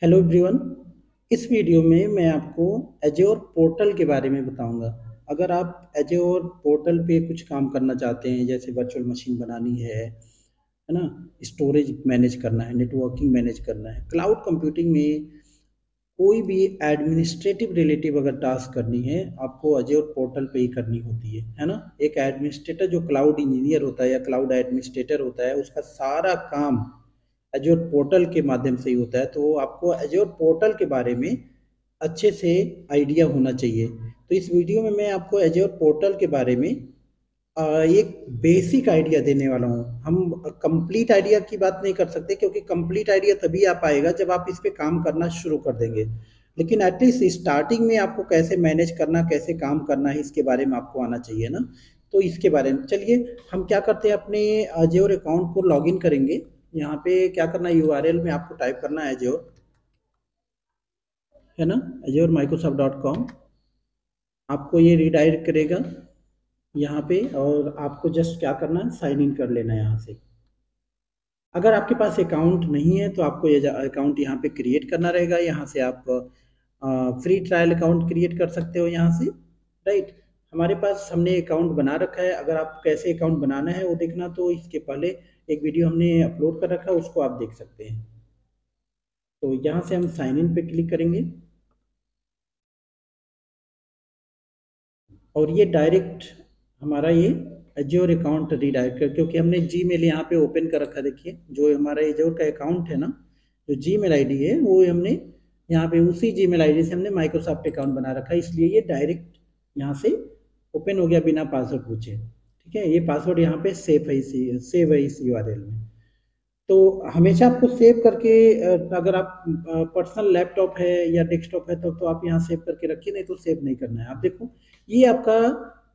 Hello everyone. इस video में मैं आपको एज्योर पोर्टल के बारे में बताऊंगा। अगर आप एज्योर पोर्टल पे कुछ काम करना चाहते हैं, जैसे वर्चुअल मशीन बनानी है ना, स्टोरेज मैनेज करना है, नेटवर्किंग मैनेज करना है, क्लाउड कंप्यूटिंग में कोई भी एडमिनिस्ट्रेटिव रिलेटिव अगर टास्क करनी है, आपको एज्योर पोर्टल पे ही करनी होती है ना। एक एडमिनिस्ट्रेटर जो क्लाउड इंजीनियर होता है या क्लाउड एडमिनिस्ट्रेटर होता है, उसका सारा काम एज्योर पोर्टल के माध्यम से ही होता है। तो आपको एज्योर पोर्टल के बारे में अच्छे से आइडिया होना चाहिए। तो इस वीडियो में मैं आपको एज्योर पोर्टल के बारे में एक बेसिक आइडिया देने वाला हूँ। हम कंप्लीट आइडिया की बात नहीं कर सकते, क्योंकि कंप्लीट आइडिया तभी आ पाएगा जब आप इस पे काम करना शुरू कर देंगे। लेकिन एटलीस्ट स्टार्टिंग में आपको कैसे मैनेज करना, कैसे काम करना है, इसके बारे में आपको आना चाहिए ना। तो इसके बारे में चलिए हम क्या करते हैं, अपने एज्योर अकाउंट को लॉगिन करेंगे। यहाँ पे क्या करना है, यूआरएल में आपको टाइप करना है एज्योर, है ना, azure-microsoft.com। आपको ये रिडायरेक्ट करेगा यहाँ पे, और आपको जस्ट क्या करना है, साइन इन कर लेना है यहाँ से। अगर आपके पास अकाउंट नहीं है तो आपको ये अकाउंट यहाँ पे क्रिएट करना रहेगा। यहाँ से आप फ्री ट्रायल अकाउंट क्रिएट कर सकते हो यहाँ से, राइट। हमारे पास हमने अकाउंट बना रखा है। अगर आप कैसे अकाउंट बनाना है वो देखना, तो इसके पहले एक वीडियो हमने अपलोड कर रखा है, उसको आप देख सकते हैं। तो यहाँ से हम साइन इन पे क्लिक करेंगे और ये डायरेक्ट हमारा ये एज्योर अकाउंट रीडायरेक्ट कर, क्योंकि हमने जीमेल यहाँ पे ओपन कर रखा। देखिए जो हमारा एज्योर का अकाउंट है ना, जो जीमेल आईडी है वो हमने यहाँ पे उसी जीमेल आईडी से हमने माइक्रोसॉफ्ट अकाउंट बना रखा है, इसलिए ये डायरेक्ट यहाँ से ओपन हो गया बिना पासवर्ड पूछे। ठीक है, ये पासवर्ड यहाँ पे सेव है इस यूआरएल में। तो हमेशा आपको सेव करके अगर आप पर्सनल लैपटॉप है या डेस्कटॉप है तो आप यहाँ सेव करके रखिए, नहीं तो सेव नहीं करना है। आप देखो ये आपका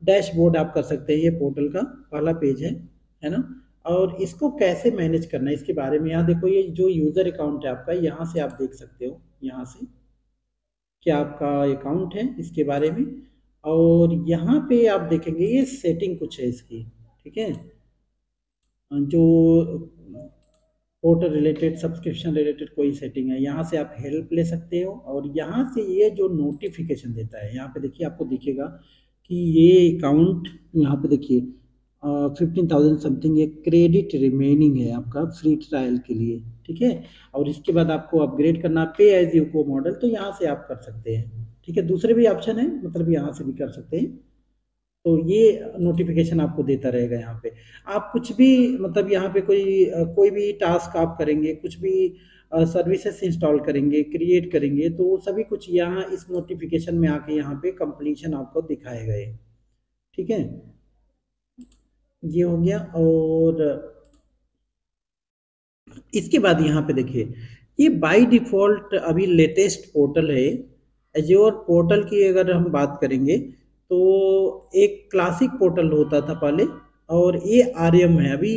डैशबोर्ड आप कर सकते हैं, ये पोर्टल का पहला पेज है ना। और इसको कैसे मैनेज करना है इसके बारे में यहाँ देखो, ये जो यूज़र अकाउंट है आपका, यहाँ से आप देख सकते हो यहाँ से क्या आपका अकाउंट है इसके बारे में। और यहाँ पे आप देखेंगे ये सेटिंग कुछ है इसकी, ठीक है, जो पोर्टल रिलेटेड, सब्सक्रिप्शन रिलेटेड कोई सेटिंग है, यहाँ से आप हेल्प ले सकते हो। और यहाँ से ये जो नोटिफिकेशन देता है, यहाँ पे देखिए आपको दिखेगा कि ये अकाउंट, यहाँ पे देखिए 15,000 समथिंग ये क्रेडिट रिमेनिंग है आपका फ्री ट्रायल के लिए। ठीक है, और इसके बाद आपको अपग्रेड करना पे एज यू को मॉडल, तो यहाँ से आप कर सकते हैं। ठीक है, दूसरे भी ऑप्शन है, मतलब यहाँ से भी कर सकते हैं। तो ये नोटिफिकेशन आपको देता रहेगा यहाँ पे। आप कुछ भी, मतलब यहाँ पे कोई भी टास्क आप करेंगे, कुछ भी सर्विसेज इंस्टॉल करेंगे, क्रिएट करेंगे, तो वो सभी कुछ यहाँ इस नोटिफिकेशन में आके यहाँ पे कंप्लीशन आपको दिखाएगा ये। ठीक है, ये हो गया। और इसके बाद यहाँ पे देखिए ये बाय डिफॉल्ट अभी लेटेस्ट पोर्टल है। एज्योर पोर्टल की अगर हम बात करेंगे तो एक क्लासिक पोर्टल होता था पहले, और ये आरएम है अभी।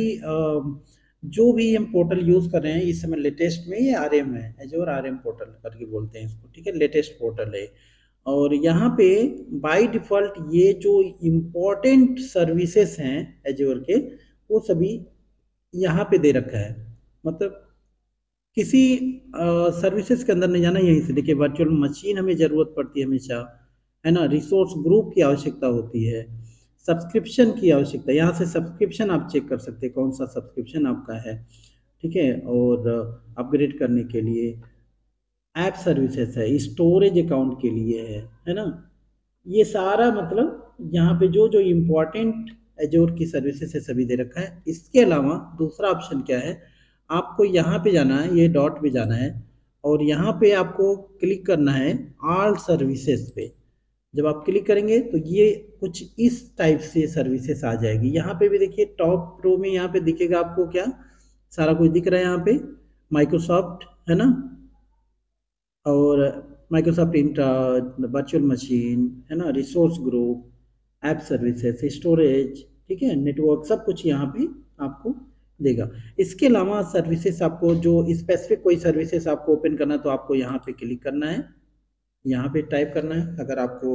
जो भी हम पोर्टल यूज कर रहे हैं इस समय लेटेस्ट में, ये आरएम है, एज्योर आरएम पोर्टल करके बोलते हैं इसको। ठीक है, लेटेस्ट पोर्टल है। और यहाँ पे बाय डिफॉल्ट ये जो इम्पोर्टेंट सर्विसेज हैं एज्योर के, वो सभी यहाँ पे दे रखा है। मतलब किसी सर्विसेज के अंदर नहीं जाना, यहीं से देखिए वर्चुअल मशीन हमें ज़रूरत पड़ती है हमेशा, है ना। रिसोर्स ग्रुप की आवश्यकता होती है, सब्सक्रिप्शन की आवश्यकता, यहाँ से सब्सक्रिप्शन आप चेक कर सकते हैं कौन सा सब्सक्रिप्शन आपका है। ठीक है, और अपग्रेड करने के लिए ऐप सर्विसेज है, स्टोरेज अकाउंट के लिए है ना। ये सारा मतलब यहाँ पे जो जो इम्पोर्टेंट एजोर की सर्विसेज है सभी दे रखा है। इसके अलावा दूसरा ऑप्शन क्या है, आपको यहाँ पे जाना है, ये डॉट पे जाना है, और यहाँ पे आपको क्लिक करना है ऑल सर्विसेज पे। जब आप क्लिक करेंगे तो ये कुछ इस टाइप से सर्विसेज आ जाएगी। यहाँ पे भी देखिए टॉप रो में यहाँ पे दिखेगा आपको क्या, सारा कुछ दिख रहा है यहाँ पे, माइक्रोसॉफ्ट है ना, और माइक्रोसॉफ्ट इंट्रा, वर्चुअल मशीन है ना, resource group, app services, storage, ठीक है, नेटवर्क, सब कुछ यहाँ पे आपको देगा। इसके अलावा सर्विसेज आपको जो स्पेसिफिक कोई सर्विसेज आपको ओपन करना है तो आपको यहाँ पे क्लिक करना है, यहाँ पे टाइप करना है। अगर आपको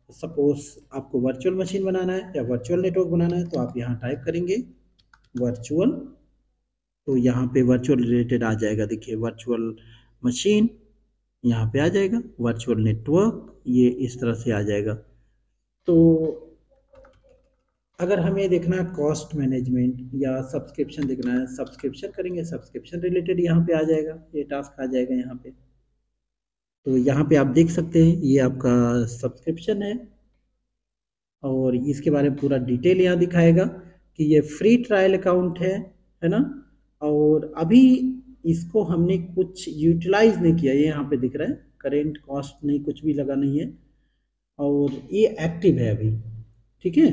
सपोज आपको वर्चुअल मशीन बनाना है या वर्चुअल नेटवर्क बनाना है तो आप यहाँ टाइप करेंगे वर्चुअल, तो यहाँ पे वर्चुअल रिलेटेड आ जाएगा। देखिए वर्चुअल मशीन, यहाँ पे आ जाएगा वर्चुअल नेटवर्क, ये इस तरह से आ जाएगा। तो अगर हमें देखना है कॉस्ट मैनेजमेंट या सब्सक्रिप्शन देखना है, सब्सक्रिप्शन करेंगे, सब्सक्रिप्शन रिलेटेड यहाँ पे आ जाएगा, ये टास्क आ जाएगा यहाँ पे। तो यहाँ पे आप देख सकते हैं ये आपका सब्सक्रिप्शन है और इसके बारे में पूरा डिटेल यहाँ दिखाएगा कि ये फ्री ट्रायल अकाउंट है ना। और अभी इसको हमने कुछ यूटिलाइज नहीं किया, ये यहाँ पे दिख रहा है करेंट कॉस्ट नहीं, कुछ भी लगा नहीं है और ये एक्टिव है अभी, ठीक है,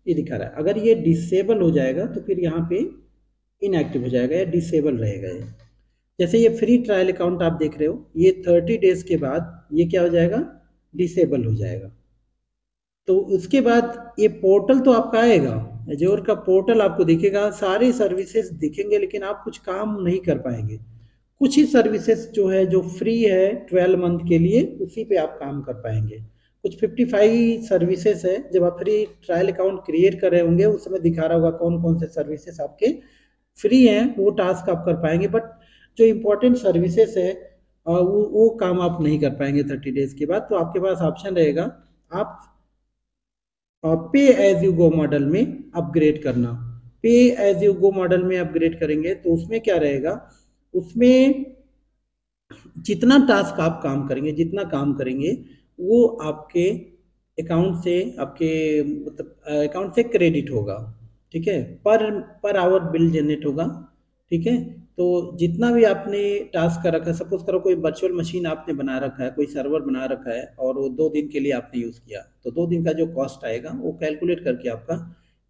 ये दिखा रहा है। अगर ये डिसेबल हो जाएगा तो फिर यहाँ पे इनएक्टिव हो जाएगा या डिसेबल रहेगा ये। जैसे ये फ्री ट्रायल अकाउंट आप देख रहे हो, ये 30 डेज के बाद ये क्या हो जाएगा, डिसेबल हो जाएगा। तो उसके बाद ये पोर्टल तो आपका आएगा, एज्योर का पोर्टल आपको दिखेगा, सारे सर्विसेज दिखेंगे, लेकिन आप कुछ काम नहीं कर पाएंगे। कुछ ही सर्विसेज जो है जो फ्री है 12 मंथ के लिए, उसी पे आप काम कर पाएंगे। कुछ 55 सर्विसेज है, जब आप फ्री ट्रायल अकाउंट क्रिएट कर रहे होंगे उस समय दिखा रहा होगा कौन कौन से सर्विसेज आपके फ्री हैं, वो टास्क आप कर पाएंगे। बट जो इम्पोर्टेंट सर्विसेज है वो काम आप नहीं कर पाएंगे 30 डेज के बाद। तो आपके पास ऑप्शन रहेगा आप पे एज यू गो मॉडल में अपग्रेड करना। पे एज यू गो मॉडल में अपग्रेड करेंगे तो उसमें क्या रहेगा, उसमें जितना टास्क आप काम करेंगे, जितना काम करेंगे वो आपके अकाउंट से, आपके मतलब अकाउंट से क्रेडिट होगा, ठीक है, पर आवर बिल जनरेट होगा, ठीक है। तो जितना भी आपने टास्क कर रखा है, सपोज करो कोई वर्चुअल मशीन आपने बना रखा है, कोई सर्वर बना रखा है और वो 2 दिन के लिए आपने यूज़ किया, तो 2 दिन का जो कॉस्ट आएगा वो कैलकुलेट करके आपका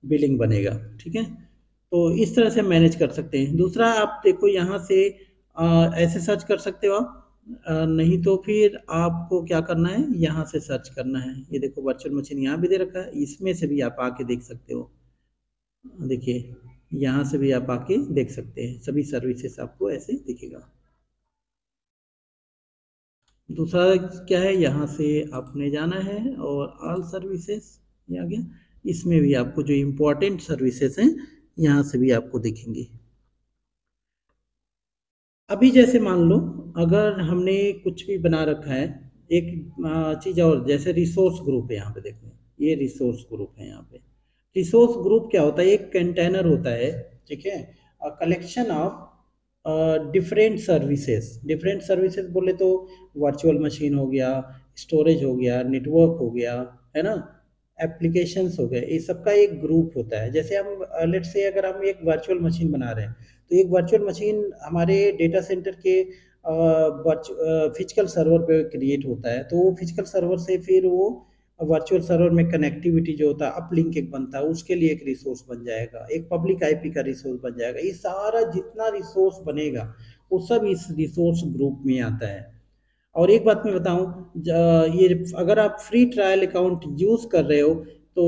बिलिंग बनेगा, ठीक है। तो इस तरह से मैनेज कर सकते हैं। दूसरा आप देखो यहाँ से ऐसे सर्च कर सकते हो आप, नहीं तो फिर आपको क्या करना है, यहाँ से सर्च करना है। ये देखो वर्चुअल मशीन यहाँ भी दे रखा है, इसमें से भी आप आके देख सकते हो। देखिए यहाँ से भी आप आके देख सकते हैं, सभी सर्विसेज आपको ऐसे दिखेगा। दूसरा क्या है, यहाँ से आपने जाना है और ऑल सर्विसेज ये आ गया, इसमें भी आपको जो इम्पोर्टेंट सर्विसेज हैं यहाँ से भी आपको दिखेंगी। अभी जैसे मान लो अगर हमने कुछ भी बना रखा है, एक चीज़ और, जैसे रिसोर्स ग्रुप है, यहाँ पे देखो ये रिसोर्स ग्रुप है। यहाँ पे रिसोर्स ग्रुप क्या होता है, एक कंटेनर होता है, ठीक है, collection of different services. Different services बोले तो वर्चुअल मशीन हो गया, स्टोरेज हो गया, नेटवर्क हो गया, है ना, एप्लीकेशंस हो गए, ये सबका एक ग्रुप होता है। जैसे हम लेट से अगर हम एक वर्चुअल मशीन बना रहे हैं, तो एक वर्चुअल मशीन हमारे डेटा सेंटर के फिजिकल सर्वर पे क्रिएट होता है, तो वो फिजिकल सर्वर से फिर वो वर्चुअल सर्वर में कनेक्टिविटी जो होता है, अपलिंक एक बनता है, उसके लिए एक रिसोर्स बन जाएगा, एक पब्लिक आईपी का रिसोर्स बन जाएगा। ये सारा जितना रिसोर्स बनेगा वो सब इस रिसोर्स ग्रुप में आता है। और एक बात मैं बताऊं, ये अगर आप फ्री ट्रायल अकाउंट यूज़ कर रहे हो तो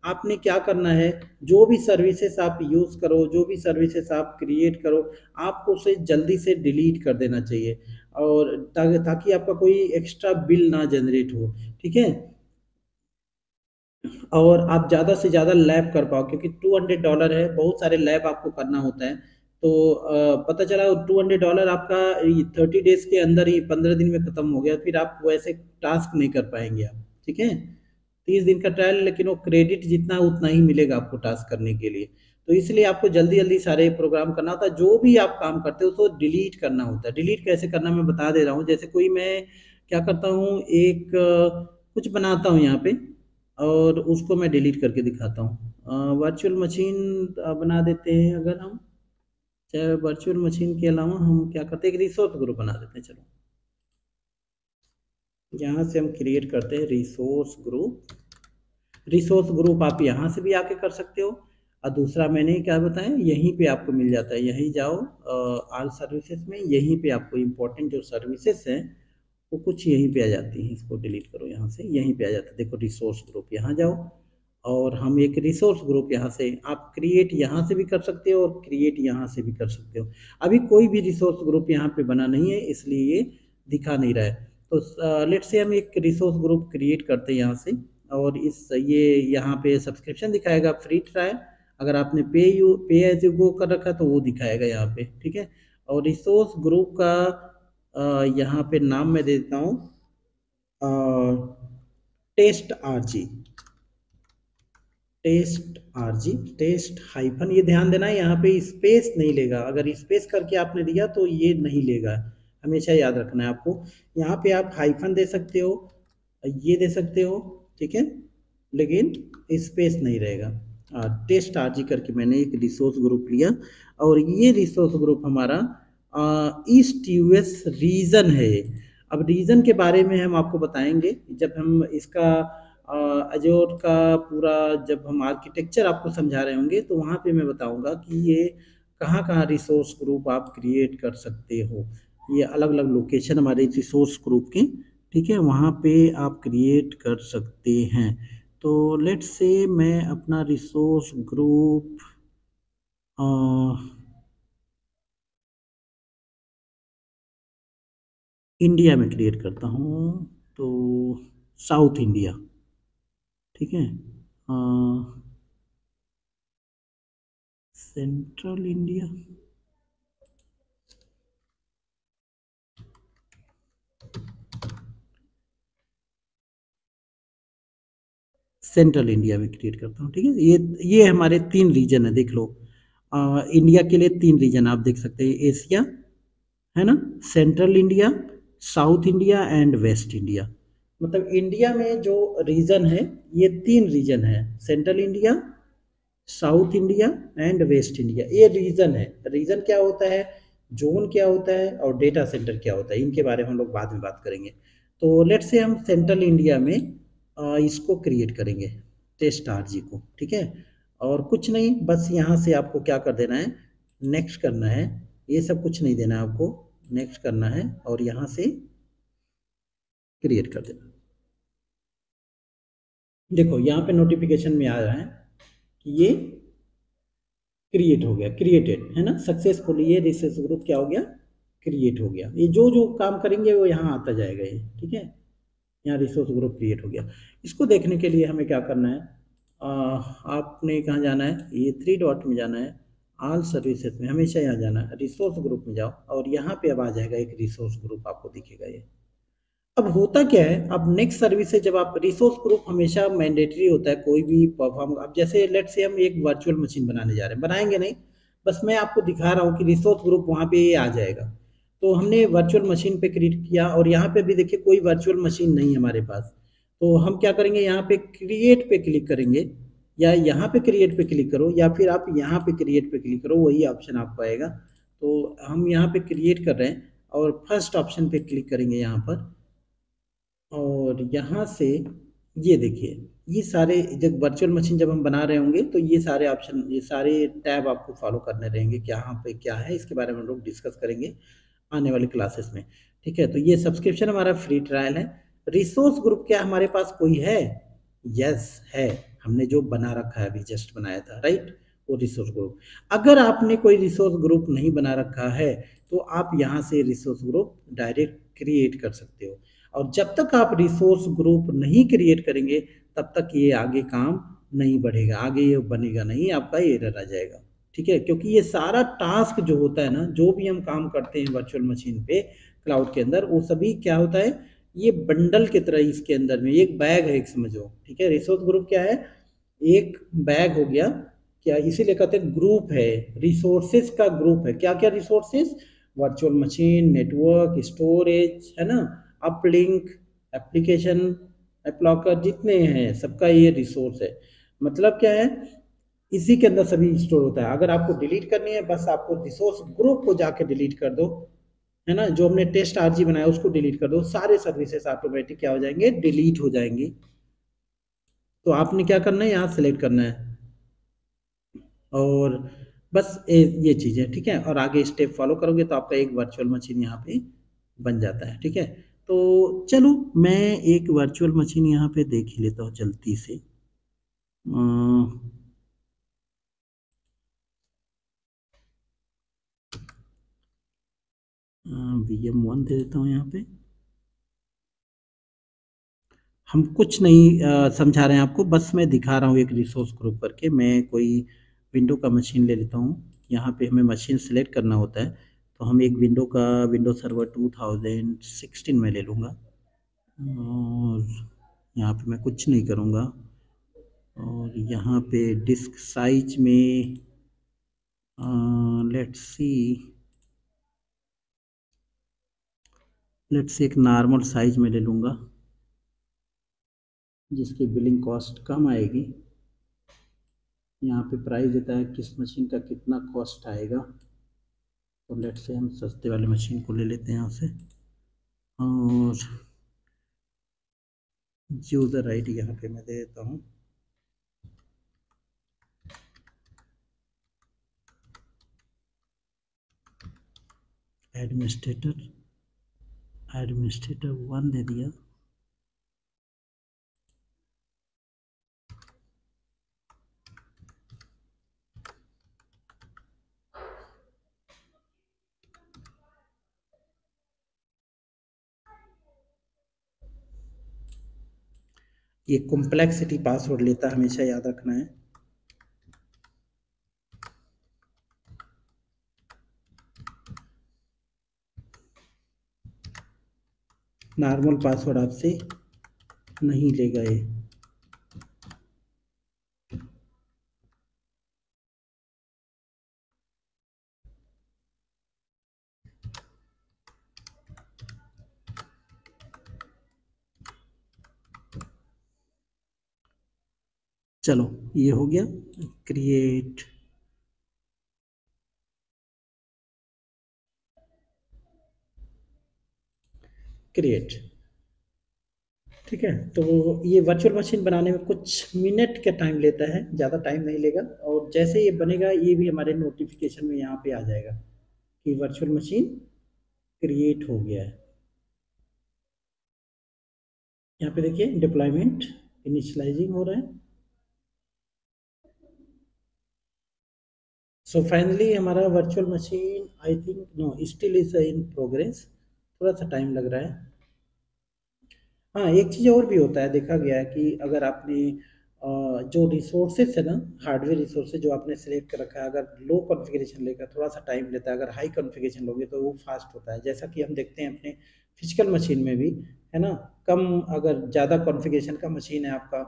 आपने क्या करना है, जो भी सर्विसेज आप यूज़ करो, जो भी सर्विसेज आप क्रिएट करो, आपको उसे जल्दी से डिलीट कर देना चाहिए, और ताकि आपका कोई एक्स्ट्रा बिल ना जनरेट हो, ठीक है। और आप ज़्यादा से ज़्यादा लैब कर पाओ, क्योंकि $200 है, बहुत सारे लैब आपको करना होता है। तो पता चला $200 आपका 30 डेज के अंदर ही 15 दिन में ख़त्म हो गया, फिर आप वैसे टास्क नहीं कर पाएंगे आप, ठीक है। 30 दिन का ट्रायल, लेकिन वो क्रेडिट जितना उतना ही मिलेगा आपको टास्क करने के लिए। तो इसलिए आपको जल्दी जल्दी सारे प्रोग्राम करना होता है, जो भी आप काम करते हो उसको डिलीट करना होता है। डिलीट कैसे करना मैं बता दे रहा हूँ। जैसे कोई मैं क्या करता हूँ, एक कुछ बनाता हूँ यहाँ पे और उसको मैं डिलीट करके दिखाता हूँ। वर्चुअल मशीन बना देते हैं अगर हम, चाहे वर्चुअल मशीन के अलावा हम क्या करते हैं, एक रिसोर्स ग्रुप बना देते हैं। चलो यहाँ से हम क्रिएट करते हैं रिसोर्स ग्रुप। रिसोर्स ग्रुप आप यहाँ से भी आके कर सकते हो, और दूसरा मैंने क्या बताया, यहीं पे आपको मिल जाता है, यहीं जाओ ऑल सर्विसेज में, यहीं पे आपको इम्पोर्टेंट जो सर्विसेज हैं वो कुछ यहीं पे आ जाती हैं। इसको डिलीट करो, यहाँ से यहीं पे आ जाता है, देखो रिसोर्स ग्रुप, यहाँ जाओ और हम एक रिसोर्स ग्रुप यहाँ से आप क्रिएट यहाँ से भी कर सकते हो और क्रिएट यहाँ से भी कर सकते हो। अभी कोई भी रिसोर्स ग्रुप यहाँ पे बना नहीं है, इसलिए ये दिखा नहीं रहा है। तो लेट्स से हम एक रिसोर्स ग्रुप क्रिएट करते हैं यहाँ से, और इस ये यहाँ पे सब्सक्रिप्शन दिखाएगा फ्री ट्रायल। अगर आपने पे एज यू गो कर रखा है तो वो दिखाएगा यहाँ पे, ठीक है। और रिसोर्स ग्रुप का यहाँ पे नाम मैं दे देता हूँ test RG, test RG, test hyphen, ये ध्यान देना यहाँ पे स्पेस नहीं लेगा, अगर स्पेस करके आपने दिया तो ये नहीं लेगा, हमेशा याद रखना है आपको। यहाँ पे आप हाइफन दे सकते हो, ये दे सकते हो, ठीक है, लेकिन स्पेस नहीं रहेगा। टेस्ट आरजी करके मैंने एक रिसोर्स ग्रुप लिया, और ये रिसोर्स ग्रुप हमारा ईस्ट यूएस रीजन है। अब रीजन के बारे में हम आपको बताएंगे जब हम इसका अजोर का पूरा, जब हम आर्किटेक्चर आपको समझा रहे होंगे तो वहाँ पे मैं बताऊंगा कि ये कहाँ कहाँ रिसोर्स ग्रुप आप क्रिएट कर सकते हो। ये अलग अलग लोकेशन हमारे रिसोर्स ग्रुप के, ठीक है, वहाँ पे आप क्रिएट कर सकते हैं। तो लेट्स से मैं अपना रिसोर्स ग्रुप इंडिया में क्रिएट करता हूँ, तो साउथ इंडिया, ठीक है, सेंट्रल इंडिया, सेंट्रल इंडिया में क्रिएट करता हूँ, ठीक है। ये हमारे 3 रीजन है, देख लो। इंडिया के लिए 3 रीजन आप देख सकते हैं, एशिया है ना, central India, south India and waste India. मतलब इंडिया में जो रीजन है ये 3 रीजन है, central India, south India and waste India. ये रीजन है। रीजन क्या होता है, जोन क्या होता है, और डेटा सेंटर क्या होता है, इनके बारे में हम लोग बाद में बात करेंगे। तो लेट्स से हम सेंट्रल इंडिया में इसको क्रिएट करेंगे, टेस्ट आरजी को, ठीक है। और कुछ नहीं, बस यहाँ से आपको क्या कर देना है, नेक्स्ट करना है, ये सब कुछ नहीं देना है आपको, नेक्स्ट करना है और यहाँ से क्रिएट कर देना। देखो यहाँ पे नोटिफिकेशन में आ रहा है कि ये क्रिएट हो गया, क्रिएटेड है ना, सक्सेसफुली ये रिसोर्स ग्रुप क्या हो गया, क्रिएट हो गया। ये जो जो काम करेंगे वो यहाँ आता जाएगा ये, ठीक है। यहाँ रिसोर्स ग्रुप क्रिएट हो गया। इसको देखने के लिए हमें क्या करना है, आपने कहाँ जाना है, ये 3 डॉट में जाना है, ऑल सर्विसेज में हमेशा यहाँ जाना है, रिसोर्स ग्रुप में जाओ और यहाँ पे अब आ जाएगा एक रिसोर्स ग्रुप, आपको दिखेगा ये। अब होता क्या है, अब नेक्स्ट सर्विस से जब आप रिसोर्स ग्रुप हमेशा मैंडेटरी होता है कोई भी परफॉर्म। अब जैसे लेट से हम एक वर्चुअल मशीन बनाने जा रहे हैं, बनाएंगे नहीं, बस मैं आपको दिखा रहा हूँ कि रिसोर्स ग्रुप वहाँ पे ये आ जाएगा। तो हमने वर्चुअल मशीन पे क्रिएट किया और यहाँ पे भी देखिए कोई वर्चुअल मशीन नहीं है हमारे पास। तो हम क्या करेंगे, यहाँ पे क्रिएट पे क्लिक करेंगे, या यहाँ पे क्रिएट पे क्लिक करो, या फिर आप यहाँ पे क्रिएट पे क्लिक करो, वही ऑप्शन आपको आएगा। तो हम यहाँ पे क्रिएट कर रहे हैं और फर्स्ट ऑप्शन पे क्लिक करेंगे यहाँ पर, और यहाँ से ये देखिए, ये सारे जब वर्चुअल मशीन जब हम बना रहे होंगे तो ये सारे ऑप्शन, ये सारे टैब आपको फॉलो करने रहेंगे, क्या यहाँ पे क्या है, इसके बारे में हम लोग डिस्कस करेंगे आने वाले क्लासेस में, ठीक है। तो ये सब्सक्रिप्शन हमारा फ्री ट्रायल है। रिसोर्स ग्रुप क्या हमारे पास कोई है, यस है, हमने जो बना रखा है, अभी जस्ट बनाया था, राइट, वो रिसोर्स ग्रुप। अगर आपने कोई रिसोर्स ग्रुप नहीं बना रखा है तो आप यहाँ से रिसोर्स ग्रुप डायरेक्ट क्रिएट कर सकते हो, और जब तक आप रिसोर्स ग्रुप नहीं क्रिएट करेंगे तब तक ये आगे काम नहीं बढ़ेगा, आगे ये बनेगा नहीं, आपका एरर आ जाएगा, ठीक है। क्योंकि ये सारा टास्क जो होता है ना, जो भी हम काम करते हैं वर्चुअल मशीन पे क्लाउड के अंदर, वो सभी क्या होता है, ये बंडल की तरह इसके अंदर में एक बैग है, एक समझो, ठीक है। रिसोर्स ग्रुप क्या है, एक बैग हो गया, क्या इसीलिए कहते हैं ग्रुप है, रिसोर्सेज का ग्रुप है। क्या क्या resources, virtual machine, network, storage, है ना, अपलिंक, एप्लीकेशन, एप्लॉकर, जितने हैं सबका ये रिसोर्स है। मतलब क्या है, इसी के अंदर सभी स्टोर होता है। अगर आपको डिलीट करनी है, बस आपको रिसोर्स ग्रुप को जाके डिलीट कर दो, है ना, जो हमने टेस्ट आरजी बनाया उसको डिलीट कर दो, सारे सर्विसेज ऑटोमेटिक क्या हो जाएंगे, डिलीट हो जाएंगे। तो आपने क्या करना है, यहाँ सेलेक्ट करना है, और बस ये चीज़ें, ठीक है। और आगे स्टेप फॉलो करोगे तो आपका एक वर्चुअल मशीन यहाँ पे बन जाता है, ठीक है। तो चलो मैं एक वर्चुअल मशीन यहाँ पे देख ही लेता हूँ जल्दी से। VM1 दे देता हूँ यहाँ पे। हम कुछ नहीं समझा रहे हैं आपको, बस मैं दिखा रहा हूँ एक रिसोर्स ग्रुप करके। मैं कोई विंडो का मशीन ले लेता हूँ, यहाँ पे हमें मशीन सेलेक्ट करना होता है, तो हम एक विंडो सर्वर 2016 में ले लूँगा और यहाँ पे मैं कुछ नहीं करूँगा और यहाँ पे डिस्क साइज में लेट्स एक नॉर्मल साइज में ले लूँगा जिसकी बिलिंग कॉस्ट कम आएगी। यहाँ पे प्राइस देता है किस मशीन का कितना कॉस्ट आएगा, तो लेट्स से हम सस्ते वाले मशीन को ले लेते हैं यहाँ से और यूज़र आईडी यहाँ पे मैं दे देता हूँ। एडमिनिस्ट्रेटर 1 दे दिया। ये कॉम्प्लेक्सिटी पासवर्ड लेता है, हमेशा याद रखना है। नॉर्मल पासवर्ड आपसे नहीं लेगा ये। चलो ये हो गया क्रिएट। ठीक है, तो ये वर्चुअल मशीन बनाने में कुछ मिनट का टाइम लेता है, ज़्यादा टाइम नहीं लेगा। और जैसे ये बनेगा ये भी हमारे नोटिफिकेशन में यहाँ पे आ जाएगा कि वर्चुअल मशीन क्रिएट हो गया है। यहाँ पे देखिए डिप्लॉयमेंट इनिशियलाइजिंग हो रहा है। सो फाइनली हमारा virtual machine I think know still is in progress, थोड़ा सा टाइम लग रहा है। हाँ, एक चीज़ और भी होता है, देखा गया है कि अगर आपने जो रिसोर्सेज है ना, हार्डवेयर रिसोर्सेज जो आपने सेलेक्ट कर रखा है, अगर लो कॉन्फ़िगरेशन लेकर थोड़ा सा टाइम लेता है, अगर हाई कॉन्फ़िगरेशन लोगे तो वो फास्ट होता है। जैसा कि हम देखते हैं अपने फिजिकल मशीन में भी, है ना, कम अगर ज़्यादा कॉन्फ़िगरेशन का मशीन है आपका,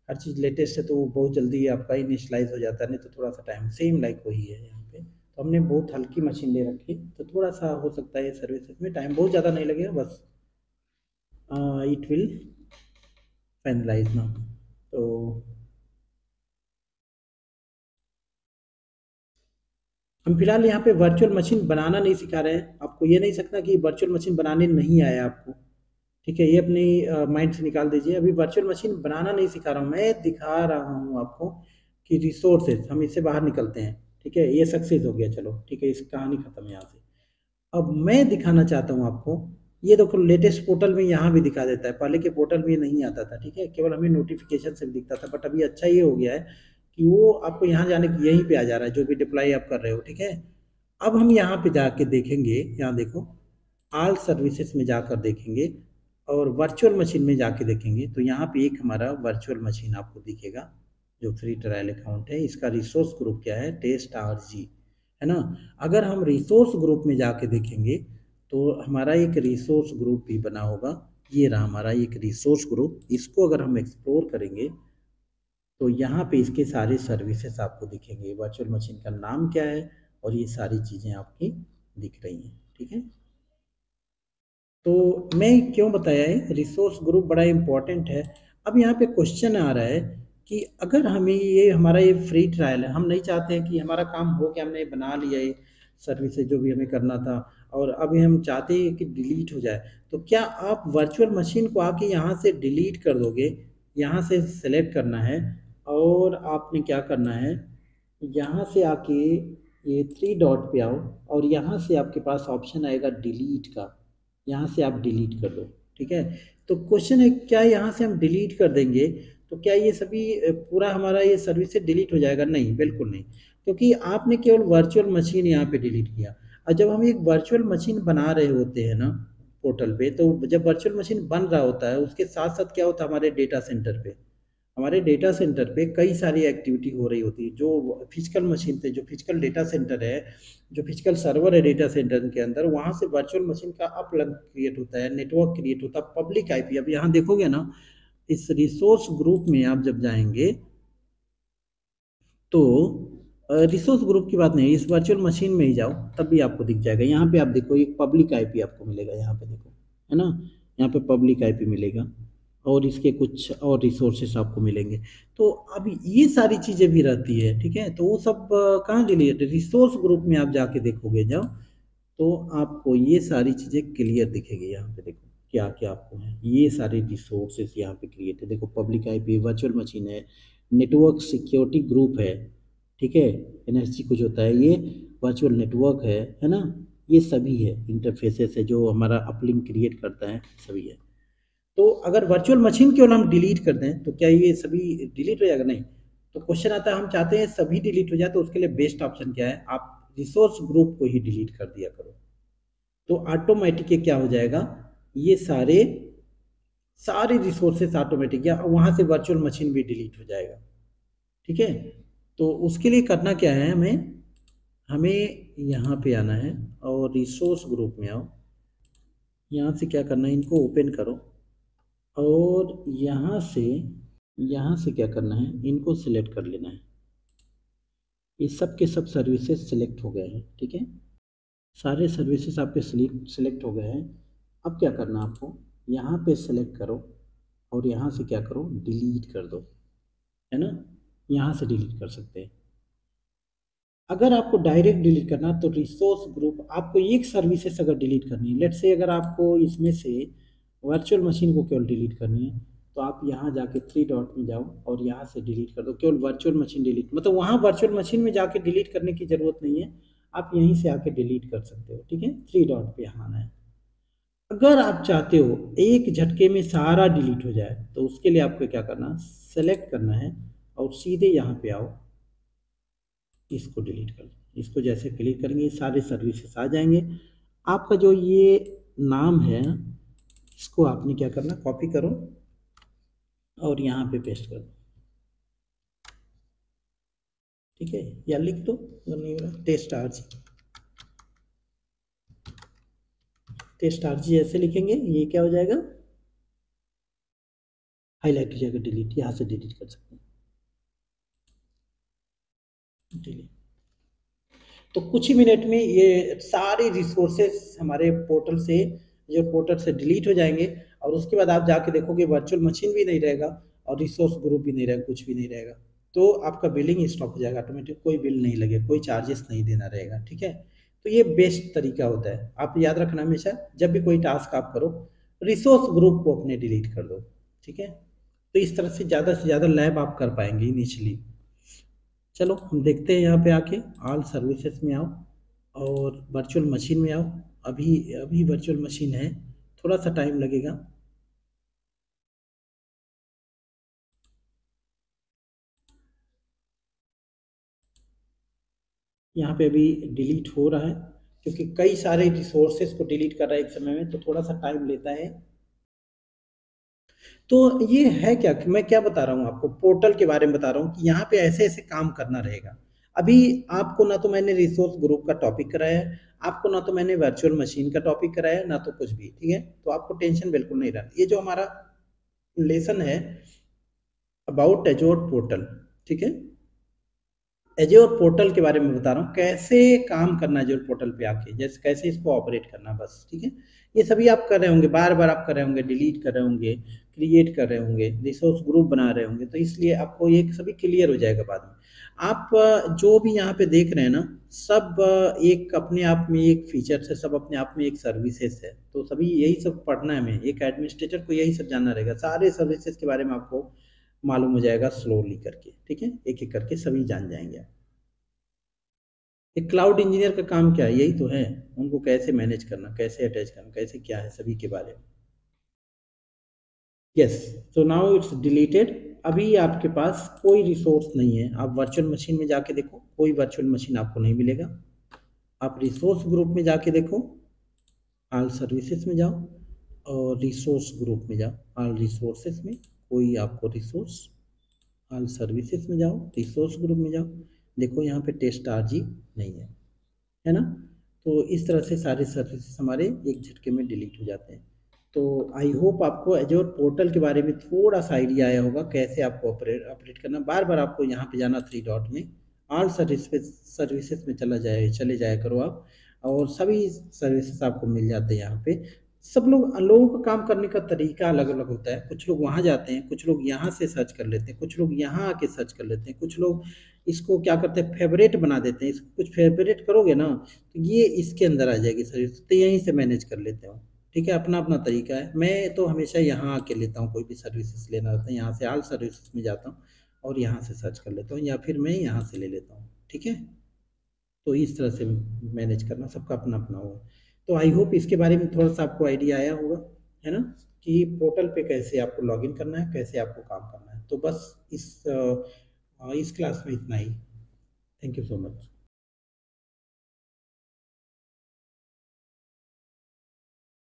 हर चीज़ लेटेस्ट है, तो वो बहुत जल्दी आपका इनिशियलाइज़ हो जाता है, नहीं तो थोड़ा सा टाइम सेम लाइक वही है यहाँ पे। तो हमने बहुत हल्की मशीन ले रखी, तो थोड़ा सा हो सकता है ये सर्विसेज में टाइम बहुत ज़्यादा नहीं लगेगा, बस it will finalize now। तो हम फिलहाल यहाँ पे वर्चुअल मशीन बनाना नहीं सिखा रहे हैं आपको, ये नहीं सकता कि वर्चुअल मशीन बनाने नहीं आया आपको, ठीक है, ये अपनी माइंड से निकाल दीजिए। अभी वर्चुअल मशीन बनाना नहीं सिखा रहा हूँ, मैं दिखा रहा हूँ आपको कि रिसोर्सेज, हम इससे बाहर निकलते हैं, ठीक है, ये सक्सेस हो गया, चलो ठीक है, इस कहानी खत्म यहाँ से। अब मैं दिखाना चाहता हूँ आपको, ये देखो लेटेस्ट पोर्टल में यहाँ भी दिखा देता है, पहले के पोर्टल में ये नहीं आता था, ठीक है, केवल हमें नोटिफिकेशन से भी दिखता था, बट अभी अच्छा ये हो गया है कि वो आपको यहाँ जाने की यहीं पे आ जा रहा है, जो भी डिप्लाई आप कर रहे हो, ठीक है। अब हम यहाँ पे जाके देखेंगे, यहाँ देखो ऑल सर्विसेज में जाकर देखेंगे और वर्चुअल मशीन में जाके देखेंगे, तो यहाँ पे एक हमारा वर्चुअल मशीन आपको दिखेगा जो फ्री ट्रायल अकाउंट है। इसका रिसोर्स ग्रुप क्या है, टेस्ट RG, है ना। अगर हम रिसोर्स ग्रुप में जाके देखेंगे तो हमारा एक रिसोर्स ग्रुप भी बना होगा, ये रहा हमारा एक रिसोर्स ग्रुप। इसको अगर हम एक्सप्लोर करेंगे तो यहाँ पे इसके सारे सर्विसेज आपको दिखेंगे, वर्चुअल मशीन का नाम क्या है और ये सारी चीज़ें आपकी दिख रही हैं, ठीक है। तो मैं क्यों बताया है रिसोर्स ग्रुप बड़ा इम्पोर्टेंट है। अब यहाँ पे क्वेश्चन आ रहा है कि अगर हमें ये हमारा ये फ्री ट्रायल है, हम नहीं चाहते हैं कि हमारा काम हो कि हमने बना लिया ये सर्विसेज जो भी हमें करना था और अभी हम चाहते हैं कि डिलीट हो जाए, तो क्या आप वर्चुअल मशीन को आके यहाँ से डिलीट कर दोगे? यहाँ से सेलेक्ट करना है और आपने क्या करना है, यहाँ से आके ये थ्री डॉट पे आओ और यहाँ से आपके पास ऑप्शन आएगा डिलीट का, यहाँ से आप डिलीट कर दो, ठीक है। तो क्वेश्चन है क्या यहाँ से हम डिलीट कर देंगे तो क्या ये सभी पूरा हमारा ये सर्विस से डिलीट हो जाएगा? नहीं, बिल्कुल नहीं, क्योंकि आपने केवल वर्चुअल मशीन यहाँ पे डिलीट किया। और जब हम एक वर्चुअल मशीन बना रहे होते हैं ना पोर्टल पे, तो जब वर्चुअल मशीन बन रहा होता है उसके साथ साथ क्या होता है हमारे डेटा सेंटर पे, हमारे डेटा सेंटर पे कई सारी एक्टिविटी हो रही होती है। जो फिजिकल मशीन थे, जो फिजिकल डेटा सेंटर है, जो फिजिकल सर्वर है डेटा सेंटर के अंदर, वहाँ से वर्चुअल मशीन का अपलग क्रिएट होता है, नेटवर्क क्रिएट होता है, पब्लिक आईपी। अब यहाँ देखोगे ना, इस रिसोर्स ग्रुप में आप जब जाएंगे तो रिसोर्स ग्रुप की बात नहीं, इस वर्चुअल मशीन में ही जाओ तब भी आपको दिख जाएगा। यहाँ पे आप देखो एक पब्लिक आईपी आपको मिलेगा, यहाँ पे देखो, है ना, यहाँ पे पब्लिक आईपी मिलेगा और इसके कुछ और रिसोर्सेस आपको मिलेंगे। तो अब ये सारी चीज़ें भी रहती है, ठीक है। तो वो सब कहाँ डिलीट, रिसोर्स ग्रुप में आप जाके देखोगे जाओ, तो आपको ये सारी चीज़ें क्लियर दिखेगी। यहाँ पे देखो क्या क्या आपको है, ये सारे रिसोर्सेज यहाँ पे क्रिएट है। देखो पब्लिक आईपी, वर्चुअल मशीन है, नेटवर्क सिक्योरिटी ग्रुप है, ठीक है, एनएसजी कुछ होता है, ये वर्चुअल नेटवर्क है ना, ये सभी है, इंटरफेसेस है जो हमारा अपलिंक क्रिएट करता है, सभी है। तो अगर वर्चुअल मशीन केवल हम डिलीट कर दें तो क्या ये सभी डिलीट हो जाएगा? नहीं। तो क्वेश्चन आता है, हम चाहते हैं सभी डिलीट हो जाए, तो उसके लिए बेस्ट ऑप्शन क्या है, आप रिसोर्स ग्रुप को ही डिलीट कर दिया करो। तो ऑटोमेटिक क्या हो जाएगा, ये सारे सारे रिसोर्सेस ऑटोमेटिक, या वहां से वर्चुअल मशीन भी डिलीट हो जाएगा, ठीक है। तो उसके लिए करना क्या है, हमें हमें यहाँ पे आना है और रिसोर्स ग्रुप में आओ। यहाँ से क्या करना है, इनको ओपन करो और यहाँ से क्या करना है, इनको सिलेक्ट कर लेना है। ये सब के सब सर्विसेज सिलेक्ट हो गए हैं, ठीक है, सारे सर्विसेज आपके सिलेक्ट हो गए हैं। अब क्या करना आपको, यहाँ पे सिलेक्ट करो और यहाँ से क्या करो, डिलीट कर दो, है ना, यहाँ से डिलीट कर सकते हैं। अगर आपको डायरेक्ट डिलीट करना तो रिसोर्स ग्रुप, आपको एक सर्विसेज अगर डिलीट करनी है, लेट से अगर आपको इसमें से वर्चुअल मशीन को केवल डिलीट करनी है, तो आप यहाँ जाके थ्री डॉट में जाओ और यहाँ से डिलीट कर दो, केवल वर्चुअल मशीन डिलीट, मतलब वहाँ वर्चुअल मशीन में जाके डिलीट करने की ज़रूरत नहीं है, आप यहीं से आके डिलीट कर सकते हो, ठीक है। थ्री डॉट पे यहाँ आना है। अगर आप चाहते हो एक झटके में सारा डिलीट हो जाए, तो उसके लिए आपको क्या करना, सेलेक्ट करना है और सीधे यहाँ पे आओ, इसको डिलीट कर दो। इसको जैसे क्लिक करेंगे सारे सर्विसेज आ जाएंगे। आपका जो ये नाम है, इसको आपने क्या करना, कॉपी करो और यहाँ पे पेस्ट कर दो, ठीक है, या लिख दो अगर नहीं हो रहा, टेस्ट आरजी, टेस्ट आरजी ऐसे लिखेंगे, ये क्या हो जाएगा, हाईलाइट हो जाएगा, डिलीट, यहाँ से डिलीट कर सकते हैं, डिलीट। तो कुछ ही मिनट में ये सारे रिसोर्सेस हमारे पोर्टल से, जो पोर्टल से डिलीट हो जाएंगे, और उसके बाद आप जाके देखोगे वर्चुअल मशीन भी नहीं रहेगा और रिसोर्स ग्रुप भी नहीं रहेगा, कुछ भी नहीं रहेगा। तो आपका बिलिंग स्टॉप हो जाएगा ऑटोमेटिक, कोई बिल नहीं लगेगा, कोई चार्जेस नहीं देना रहेगा, ठीक है। तो ये बेस्ट तरीका होता है, आप याद रखना हमेशा जब भी कोई टास्क आप करो, रिसोर्स ग्रुप को अपने डिलीट कर दो, ठीक है। तो इस तरह से ज़्यादा लैब आप कर पाएंगे इनिशियली। चलो हम देखते हैं, यहाँ पे आके ऑल सर्विसेज में आओ और वर्चुअल मशीन में आओ। अभी अभी वर्चुअल मशीन है, थोड़ा सा टाइम लगेगा। यहाँ पे अभी डिलीट हो रहा है, क्योंकि कई सारे रिसोर्सेज को डिलीट कर रहा है एक समय में, तो थोड़ा सा टाइम लेता है। तो ये है क्या कि मैं क्या बता रहा हूँ आपको, पोर्टल के बारे में बता रहा हूँ कि यहाँ पे ऐसे ऐसे काम करना रहेगा। अभी आपको ना तो मैंने रिसोर्स ग्रुप का टॉपिक कराया है, आपको ना तो मैंने वर्चुअल मशीन का टॉपिक कराया है, ना तो कुछ भी, ठीक है। तो आपको टेंशन बिल्कुल नहीं रहा, ये जो हमारा लेसन है अबाउट एजोर पोर्टल, ठीक है, एज्योर पोर्टल के बारे में बता रहा हूँ, कैसे काम करना है एज्योर पोर्टल पे आके, जैसे कैसे इसको ऑपरेट करना, बस, ठीक है। ये सभी आप कर रहे होंगे, बार बार आप कर रहे होंगे, डिलीट कर रहे होंगे, क्रिएट कर रहे होंगे, रिसोर्स ग्रुप बना रहे होंगे, तो इसलिए आपको ये सभी क्लियर हो जाएगा बाद में। आप जो भी यहाँ पे देख रहे हैं ना, सब एक अपने आप में एक फीचर है, सब अपने आप में एक सर्विसेज है, तो सभी यही सब पढ़ना है हमें, एक एडमिनिस्ट्रेटर को यही सब जानना रहेगा, सारे सर्विसेज के बारे में आपको मालूम हो जाएगा स्लोली करके, ठीक है, एक एक करके सभी जान जाएंगे आप। एक क्लाउड इंजीनियर का काम क्या है, यही तो है, उनको कैसे मैनेज करना, कैसे अटैच करना, कैसे क्या है, सभी के बारे में। यस, तो नाउ इट्स डिलीटेड। अभी आपके पास कोई रिसोर्स नहीं है, आप वर्चुअल मशीन में जाके देखो, कोई वर्चुअल मशीन आपको नहीं मिलेगा। आप रिसोर्स ग्रुप में जाके देखो, ऑल सर्विसेज में जाओ और रिसोर्स ग्रुप में जाओ, ऑल रिसोर्सेज में कोई आपको रिसोर्स ऑल सर्विसेज में जाओ, रिसोर्स ग्रुप में जाओ, देखो यहाँ पे टेस्ट आरजी नहीं है ना। तो इस तरह से सारे सर्विसेज हमारे एक झटके में डिलीट हो जाते हैं। तो आई होप आपको एजोर पोर्टल के बारे में थोड़ा सा आइडिया आया होगा कैसे आपको ऑपरेट करना। बार बार आपको यहाँ पे जाना थ्री डॉट में, ऑल सर्विसेज में चले जाया करो आप, और सभी सर्विसेज आपको मिल जाते हैं यहाँ पे। सब लोगों का काम करने का तरीका अलग अलग होता है, कुछ लोग वहाँ जाते हैं, कुछ लोग यहाँ से सर्च कर लेते हैं, कुछ लोग यहाँ आके सर्च कर लेते हैं, कुछ लोग इसको क्या करते हैं फेवरेट बना देते हैं। इसको कुछ फेवरेट करोगे ना तो ये इसके अंदर आ जाएगी सर्विस, तो यहीं से मैनेज कर लेते हो। ठीक है, अपना अपना तरीका है। मैं तो हमेशा यहाँ आके लेता हूँ, कोई भी सर्विसेज लेना रहता है यहाँ से ऑल सर्विसेज में जाता हूँ और यहाँ से सर्च कर लेता हूँ, या फिर मैं यहाँ से ले लेता हूँ। ठीक है, तो इस तरह से मैनेज करना, सबका अपना अपना होगा। तो आई होप इसके बारे में थोड़ा सा आपको आइडिया आया होगा, है ना, कि पोर्टल पे कैसे आपको लॉगिन करना है, कैसे आपको काम करना है। तो बस इस क्लास में इतना ही। Thank you so much.